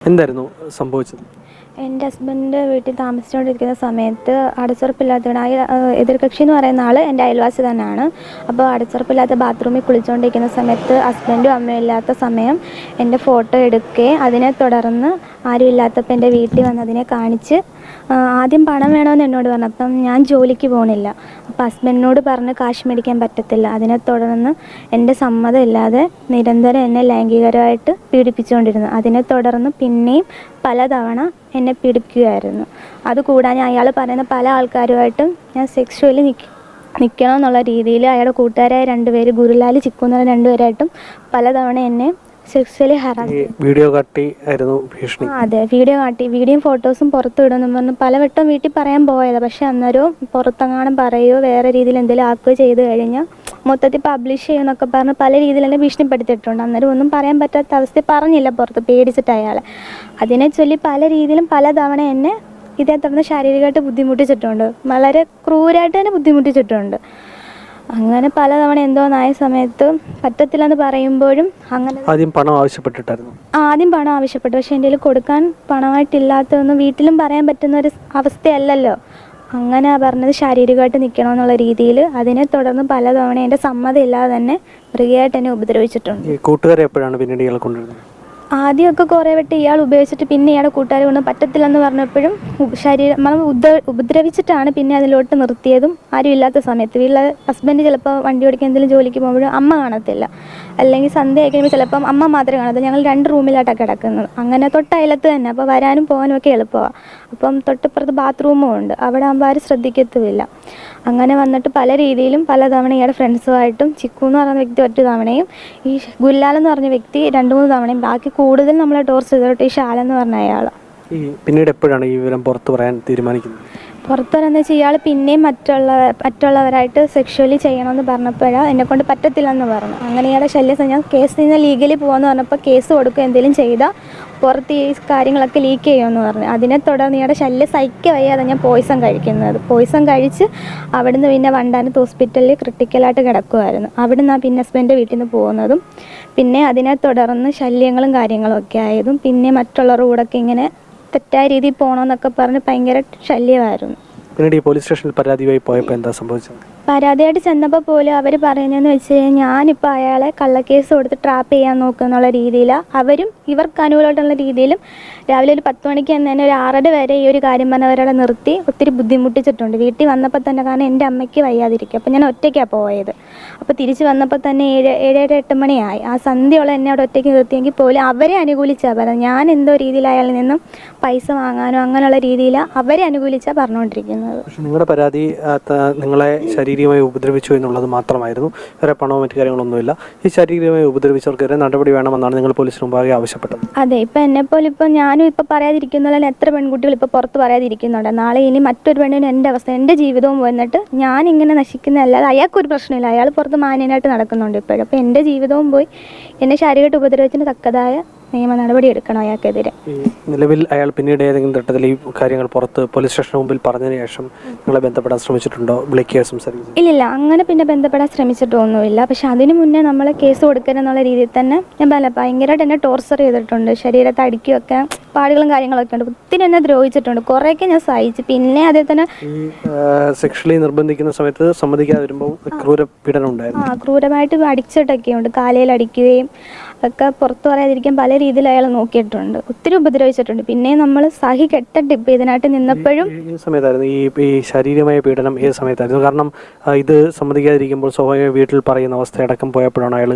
എന്തായിരുന്നു സംഭവിച്ചത്? എൻ്റെ ഹസ്ബൻഡിൻ്റെ വീട്ടിൽ താമസിച്ചുകൊണ്ടിരിക്കുന്ന സമയത്ത് അടച്ചുറപ്പില്ലാത്തതാണ്. എതിർകക്ഷി എന്ന് പറയുന്ന ആൾ എൻ്റെ അയൽവാസി തന്നെയാണ്. അപ്പോൾ അടച്ചുറപ്പില്ലാത്ത ബാത്റൂമിൽ കുളിച്ചുകൊണ്ടിരിക്കുന്ന സമയത്ത് ഹസ്ബൻഡും അമ്മയും ഇല്ലാത്ത സമയം എൻ്റെ ഫോട്ടോ എടുക്കുകയും അതിനെ തുടർന്ന് ആരും ഇല്ലാത്തപ്പോൾ എൻ്റെ വീട്ടിൽ വന്ന് അതിനെ കാണിച്ച് ആദ്യം പണം വേണമെന്ന് എന്നോട് പറഞ്ഞു. അപ്പം ഞാൻ ജോലിക്ക് പോകണില്ല. അപ്പോൾ ഹസ്ബൻഡിനോട് പറഞ്ഞ് കാശ് മേടിക്കാൻ പറ്റത്തില്ല. അതിനെ തുടർന്ന് എൻ്റെ സമ്മതം ഇല്ലാതെ നിരന്തരം എന്നെ ലൈംഗികരമായിട്ട് പീഡിപ്പിച്ചുകൊണ്ടിരുന്നു. അതിനെ തുടർന്ന് പിന്നെയും പലതവണ എന്നെ പീഡിപ്പിക്കുമായിരുന്നു. അതുകൂടാതെ അയാൾ പറയുന്ന പല ആൾക്കാരുമായിട്ടും ഞാൻ സെക്ഷ്വലി നിൽക്കണമെന്നുള്ള രീതിയിൽ അയാളുടെ കൂട്ടുകാരായ 2 പേര് ഗുരുലാൽ ചിക്കു എന്ന് പറയുന്ന 2 പേരായിട്ടും പലതവണ എന്നെ സെക്സ്വലി ഹറാസ്. വീഡിയോ കാട്ടി ആയിരുന്നു ഭീഷണി? അതെ, വീഡിയോ കാട്ടി, വീഡിയോയും ഫോട്ടോസും പുറത്തു വിടുമെന്ന് പറഞ്ഞ് പലവട്ടം വീട്ടിൽ പറയാൻ പോയതാണ്. പക്ഷെ അന്നേരവും പുറത്തെങ്ങാനും പറയുകയോ വേറെ രീതിയിൽ എന്തെങ്കിലും ആക്കുകയോ ചെയ്ത് കഴിഞ്ഞാൽ മൊത്തത്തിൽ പബ്ലിഷ് ചെയ്യുമെന്നൊക്കെ പറഞ്ഞ് പല രീതിയിൽ എന്നെ ഭീഷണിപ്പെടുത്തിയിട്ടുണ്ട്. അന്നേരം ഒന്നും പറയാൻ പറ്റാത്ത അവസ്ഥ പറഞ്ഞില്ല പുറത്ത്, പേടിച്ചിട്ട് അയാളെ. അതിനെ ചൊല്ലി പല രീതിയിലും പലതവണ എന്നെ ഇതേ തുടർന്ന് ശാരീരികമായിട്ട് ബുദ്ധിമുട്ടിച്ചിട്ടുണ്ട്. വളരെ ക്രൂരമായിട്ട് തന്നെ ബുദ്ധിമുട്ടിച്ചിട്ടുണ്ട്. അങ്ങനെ പലതവണ എന്തോന്നായ സമയത്ത് പറ്റത്തില്ലെന്ന് പറയുമ്പോഴും അങ്ങനെ ആദ്യം പണം ആവശ്യപ്പെട്ടിട്ടായിരുന്നു. ആദ്യം പണം ആവശ്യപ്പെട്ടു. പക്ഷെ എൻ്റെ കയ്യിൽ കൊടുക്കാൻ പണമായിട്ടില്ലാത്തതൊന്നും വീട്ടിലും പറയാൻ പറ്റുന്ന ഒരു അവസ്ഥയല്ലല്ലോ. അങ്ങനെ പറഞ്ഞത് ശാരീരികമായിട്ട് നിൽക്കണമെന്നുള്ള രീതിയിൽ. അതിനെ തുടർന്ന് പലതവണ എൻ്റെ സമ്മതം ഇല്ലാതെ തന്നെ മൃഗമായിട്ട് എന്നെ ഉപദ്രവിച്ചിട്ടുണ്ട്. കൂട്ടുകാരെ എപ്പോഴാണ് പിന്നീട് ഇയാളെ കൊണ്ടുവരുന്നത്? ആദ്യമൊക്കെ കുറേ വട്ടം ഇയാൾ ഉപയോഗിച്ചിട്ട് പിന്നെ ഇയാളുടെ കൂട്ടുകാർ കൊണ്ട് പറ്റത്തില്ലെന്ന് പറഞ്ഞപ്പോഴും ശരീരം ഉപദ്രവിച്ചിട്ടാണ് പിന്നെ അതിലോട്ട് നിർത്തിയതും. ആരും ഇല്ലാത്ത സമയത്ത് വീട്ടിലെ ഹസ്ബൻഡ് ചിലപ്പോൾ വണ്ടി ഓടിക്കാൻ എന്തെങ്കിലും ജോലിക്ക് പോകുമ്പോഴും അമ്മ കാണത്തില്ല, അല്ലെങ്കിൽ സന്ധ്യ ആയി കഴിയുമ്പോൾ ചിലപ്പം അമ്മ മാത്രമേ കാണത്തില്ല. ഞങ്ങൾ 2 റൂമിലായിട്ടാണ് കിടക്കുന്നത്. അങ്ങനെ തൊട്ടയലത്ത് തന്നെ, അപ്പോൾ വരാനും പോകാനും ഒക്കെ എളുപ്പമാണ്. അപ്പം തൊട്ടിപ്പുറത്ത് ബാത്റൂമും ഉണ്ട്. അവിടെ ആകുമ്പോൾ ആരും ശ്രദ്ധിക്കത്തുമില്ല. അങ്ങനെ വന്നിട്ട് പല രീതിയിലും പലതവണ ഇയാളുടെ ഫ്രണ്ട്സുമായിട്ടും ചിക്കു എന്ന് പറയുന്ന വ്യക്തി 1 തവണയും ഈ ഗുല്ലാലെന്ന് പറഞ്ഞ വ്യക്തി 2-3 തവണയും, ബാക്കി കൂടുതൽ നമ്മളെ ടോർച്ചർ ചെയ്തിട്ട് ഈ ശാലെന്ന് പറഞ്ഞ അയാൾ. പിന്നീട് എപ്പോഴാണ് ഈ വിവരം പുറത്ത് പറയാൻ തീരുമാനിക്കുന്നത്? പുറത്ത് പറയാന്ന് വെച്ചാൽ ഇയാൾ പിന്നെയും മറ്റുള്ളവരായിട്ട് സെക്ഷുവലി ചെയ്യണമെന്ന് പറഞ്ഞപ്പോഴാണ് എന്നെക്കൊണ്ട് പറ്റത്തില്ലെന്ന് പറഞ്ഞു. അങ്ങനെ ഇയാളുടെ ശല്യം ഞാൻ കേസ് നിന്ന് ലീഗലി പോകാമെന്ന് പറഞ്ഞപ്പോൾ കേസ് കൊടുക്കുക എന്തെങ്കിലും ചെയ്താൽ പുറത്ത് ഈ കാര്യങ്ങളൊക്കെ ലീക്ക് ചെയ്യുമെന്ന് പറഞ്ഞു. അതിനെ തുടർന്ന് ഇയാളുടെ ശല്യം സഹിക്കുക വയ്യാതെ ഞാൻ പോയിസൺ കഴിക്കുന്നത്. പോയിസൺ കഴിച്ച് അവിടുന്ന് പിന്നെ വണ്ടാനത്ത് ഹോസ്പിറ്റലിൽ ക്രിട്ടിക്കലായിട്ട് കിടക്കുമായിരുന്നു. അവിടുന്ന് പിന്നെ ഹസ്ബൻഡിൻ്റെ വീട്ടിൽ നിന്ന് പോകുന്നതും പിന്നെ അതിനെ തുടർന്ന് ശല്യങ്ങളും കാര്യങ്ങളും ഒക്കെ ആയതും പിന്നെ മറ്റുള്ളവരുടെ കൂടെയൊക്കെ ഇങ്ങനെ തെറ്റായ രീതിയിൽ പോകണമെന്നൊക്കെ പറഞ്ഞ് ഭയങ്കര ശല്യമായിരുന്നു. പിന്നീട് ഈ പോലീസ് സ്റ്റേഷനിൽ പരാതിയായി പോയപ്പോൾ എന്താ സംഭവിച്ചത്? പരാതിയായിട്ട് ചെന്നപ്പോൾ പോലും അവർ പറയുന്നതെന്ന് വെച്ച് കഴിഞ്ഞാൽ ഞാനിപ്പോൾ അയാളെ കള്ളക്കേസ് കൊടുത്ത് ട്രാപ്പ് ചെയ്യാൻ നോക്കുന്നുള്ള രീതിയിൽ അവരും ഇവർക്ക് അനുകൂലമായിട്ടുള്ള രീതിയിലും രാവിലെ ഒരു 10 മണിക്ക് തന്നെ ഒരു 6:30 വരെ ഈ ഒരു കാര്യം പറഞ്ഞവരവിടെ നിർത്തി ഒത്തിരി ബുദ്ധിമുട്ടിച്ചിട്ടുണ്ട്. വീട്ടിൽ വന്നപ്പോൾ തന്നെ, കാരണം എൻ്റെ അമ്മയ്ക്ക് വയ്യാതിരിക്കും. അപ്പോൾ ഞാൻ ഒറ്റയ്ക്കാണ് പോയത്. അപ്പോൾ തിരിച്ച് വന്നപ്പോൾ തന്നെ 7-8 മണിയായി. ആ സന്ധ്യയോളം എന്നെ അവിടെ ഒറ്റയ്ക്ക് നിർത്തിയെങ്കിൽ പോലും അവരെ അനുകൂലിച്ചാണ് പറഞ്ഞത്. ഞാൻ എന്തോ രീതിയിൽ അയാളിൽ നിന്നും പൈസ വാങ്ങാനോ അങ്ങനെയുള്ള രീതിയിൽ അവരെ അനുകൂലിച്ചാണ് പറഞ്ഞുകൊണ്ടിരിക്കുന്നത്. പക്ഷേ നിങ്ങളുടെ പരാതി നിങ്ങളെ ശാരീരികമായി ഉപദ്രവിച്ചു എന്നുള്ളത് മാത്രമായിരുന്നു, വേറെ പണമോ മറ്റു കാര്യങ്ങളൊന്നുമില്ല. ഈ ശാരീരികമായി ഉപദ്രവിച്ചവർക്കെതിരെ നടപടി വേണമെന്നാണ് നിങ്ങൾ പോലീസിന് മുമ്പാകെ ആവശ്യപ്പെട്ടത്. അതെ, ഇപ്പം എന്നെപ്പോലെ ഇപ്പോൾ ഞാനും ഇപ്പോൾ പറയാതിരിക്കുന്നതിൽ എത്ര പെൺകുട്ടികൾ ഇപ്പോൾ പുറത്ത് പറയാതിരിക്കുന്നുണ്ട്. നാളെ ഇനി മറ്റൊരു പെണ്ണിന് എൻ്റെ അവസ്ഥ, എൻ്റെ ജീവിതവും വന്നിട്ട് ഞാനിങ്ങനെ നശിക്കുന്നതല്ലാതെ അയാൾക്കൊരു പ്രശ്നമില്ല. അയാൾ പുറത്ത് മാന്യനായിട്ട് നടക്കുന്നുണ്ട് ഇപ്പോഴും. അപ്പോൾ എൻ്റെ ജീവിതവും പോയി എന്നെ ശാരീരികമായിട്ട് ഉപദ്രവിച്ചതിന് തക്കതായ നിയമ നടപടി എടുക്കണം അയാൾക്കെതിരെ. നിലവിൽ അയാൾ പിന്നീട് ഏതെങ്കിലും തരത്തിൽ ഈ കാര്യങ്ങൾ പുറത്ത് പോലീസ് സ്റ്റേഷന് മുമ്പിൽ പറഞ്ഞതിന് ശേഷം നിങ്ങളെ ബന്ധപ്പെടാൻ ശ്രമിച്ചിട്ടുണ്ടോ? വിളിക്കുകയോ സംസാരിക്കുക? ഇല്ല, അങ്ങനെ പിന്നെ ബന്ധപ്പെടാൻ ശ്രമിച്ചിട്ടൊന്നുമില്ല. പക്ഷെ അതിന് മുന്നേ നമ്മൾ കേസ് കൊടുക്കരുതെന്നുള്ള രീതിയിൽ തന്നെ ഞാൻ ഭയങ്കരമായിട്ട് എന്നെ ടോർച്ചർ ചെയ്തിട്ടുണ്ട്. ശരീരത്തെ അടിക്കുകയൊക്കെ പാടുകളും കാര്യങ്ങളൊക്കെ ഉണ്ട്. ഒത്തിരി എന്നെ ദ്രോഹിച്ചിട്ടുണ്ട്. കുറേയൊക്കെ ഞാൻ സഹിച്ചു. പിന്നെ അതേ തന്നെ സെക്ഷലി നിർബന്ധിക്കുന്ന സമയത്ത് സമ്മതിക്കാതെ വരുമ്പോൾ ക്രൂരപീഡനം ഉണ്ടായിരുന്നു. ക്രൂരമായിട്ട് അടിച്ചിട്ടൊക്കെ ഉണ്ട്. കാലയിൽ അടിക്കുകയും ഒക്കെ പുറത്തു പറയാതിരിക്കാൻ പല രീതിയിൽ അയാൾ നോക്കിയിട്ടുണ്ട്. ഒത്തിരി ഉപദ്രവിച്ചിട്ടുണ്ട്. പിന്നെ നമ്മൾ സഹി കെട്ടിട്ട് ഇപ്പം ഇതിനായിട്ട് നിന്നപ്പോഴും സമയത്തായിരുന്നു ഈ ശാരീരികമായ പീഡനം ഏത് സമയത്തായിരുന്നു? കാരണം ഇത് സമ്മതിക്കാതിരിക്കുമ്പോൾ സ്വാഭാവിക വീട്ടിൽ പറയുന്ന അവസ്ഥയടക്കം പോയപ്പോഴാണ് അയാൾ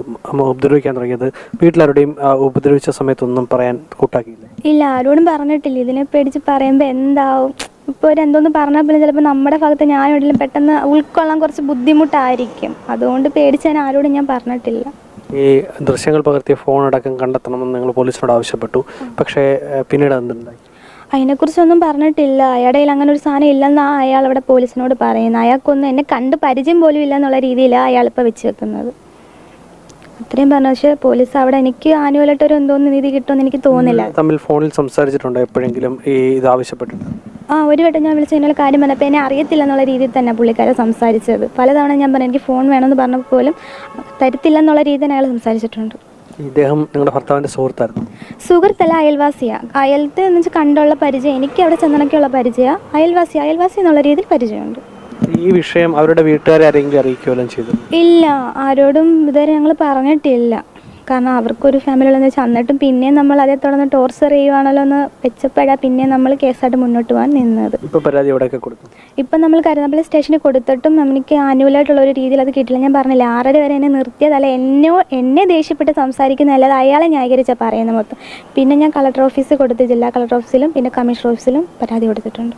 ഉപദ്രവിക്കാൻ തുടങ്ങിയത്. വീട്ടിലാരുടെയും ഉപദ്രവിച്ച സമയത്തൊന്നും പറയാൻ കൂട്ടാക്കിയില്ല? ഇല്ല, ആരോടും പറഞ്ഞിട്ടില്ല. ഇതിനെ പേടിച്ച് പറയുമ്പോൾ എന്താവും, ഇപ്പോൾ ഒരു എന്തോന്ന് പറഞ്ഞാൽ പിന്നെ ചിലപ്പോൾ നമ്മുടെ ഭാഗത്ത് ഞാൻ എവിടെയും പെട്ടെന്ന് ഉൾക്കൊള്ളാൻ കുറച്ച് ബുദ്ധിമുട്ടായിരിക്കും. അതുകൊണ്ട് പേടിച്ച് ഞാൻ ആരോടും ഞാൻ പറഞ്ഞിട്ടില്ല. ഈ ദൃശ്യങ്ങൾ പകർത്തിയ ഫോൺ അടക്കം കണ്ടെത്തണമെന്ന് നിങ്ങൾ പോലീസിനോട് ആവശ്യപ്പെട്ടു. പക്ഷേ പിന്നീട് എന്തുണ്ടായി? അതിനെക്കുറിച്ചൊന്നും പറഞ്ഞിട്ടില്ല. അയാളുടെ കയ്യിൽ അങ്ങനെ ഒരു സാധനം ഇല്ലെന്നാണ് അയാൾ അവിടെ പോലീസിനോട് പറയുന്നത്. അയാൾക്കൊന്നും എന്നെ കണ്ട് പരിചയം പോലും ഇല്ലെന്നുള്ള രീതിയിലാണ് അയാളിപ്പോൾ വെച്ച് വെക്കുന്നത്. അത്രയും പറഞ്ഞു. പക്ഷേ പോലീസ് അവിടെ എനിക്ക് ആനുവലായിട്ടൊരു എന്തോന്ന് നീതി കിട്ടുമെന്ന് എനിക്ക് തോന്നുന്നില്ല. തമ്മിൽ ഫോണിൽ സംസാരിച്ചിട്ടുണ്ടോ എപ്പോഴെങ്കിലും ഇത് ആവശ്യപ്പെട്ടിട്ടുണ്ട്? ഒരു വട്ടം ഞാൻ വിളിച്ച് ഇങ്ങനെ കാര്യം പറഞ്ഞപ്പോൾ എന്നെ അറിയത്തില്ല എന്നുള്ള രീതിയിൽ തന്നെ പുള്ളിക്കാരെ സംസാരിച്ചത്. പലതവണ ഞാൻ പറഞ്ഞു എനിക്ക് ഫോൺ വേണമെന്ന് പറഞ്ഞപ്പോൾ പോലും തരത്തില്ല എന്നുള്ള രീതിയിൽ അയാൾ സംസാരിച്ചിട്ടുണ്ട്. ഇദ്ദേഹം നിങ്ങളുടെ ഭർത്താവിൻ്റെ സുഹൃത്തായിരുന്നു? സുഹൃത്തല്ല, അയൽവാസിയാണ്. അയലത്തെ എന്ന് വെച്ചാൽ കണ്ടുള്ള പരിചയം, എനിക്ക് അവിടെ ചെന്നണക്കുള്ള പരിചയം. അയൽവാസി എന്നുള്ള രീതിയിൽ പരിചയമുണ്ട്. ഈ വിഷയം അവരുടെ വീട്ടുകാരെ ആരെങ്കിലും അറിയിക്കുകയെല്ലാം ചെയ്തു? ഇല്ല, ആരോടും ഇതുവരെ ഞങ്ങൾ പറഞ്ഞിട്ടില്ല. കാരണം അവർക്കൊരു ഫാമിലി ഉള്ളതെന്ന് വെച്ചാൽ എന്നിട്ടും പിന്നെ നമ്മൾ അതേ തുടർന്ന് ടോർച്ചർ ചെയ്യുവാണല്ലോ എന്ന് വെച്ചപ്പോഴാണ് പിന്നെ നമ്മൾ കേസായിട്ട് മുന്നോട്ട് പോകാൻ നിന്നത്. ഇപ്പോൾ പരാതി എവിടെയൊക്കെ കൊടുത്തു? ഇപ്പം നമ്മൾ കരുനാഗപ്പള്ളി സ്റ്റേഷനിൽ കൊടുത്തിട്ടും നമുക്ക് ആനുവലായിട്ടുള്ള ഒരു രീതിയിൽ അത് കിട്ടില്ല. ഞാൻ പറഞ്ഞില്ല, 6:30 വരെ എന്നെ നിർത്തിയതല്ല, എന്നെ ദേഷ്യപ്പെട്ട് സംസാരിക്കുന്നതല്ല, അത് അയാളെ ന്യായീകരിച്ചാൽ പറയുന്നത് മൊത്തം. പിന്നെ ഞാൻ കളക്ടർ ഓഫീസിൽ കൊടുത്ത്, ജില്ലാ കളക്ടർ ഓഫീസിലും പിന്നെ കമ്മീഷണർ ഓഫീസിലും പരാതി കൊടുത്തിട്ടുണ്ട്.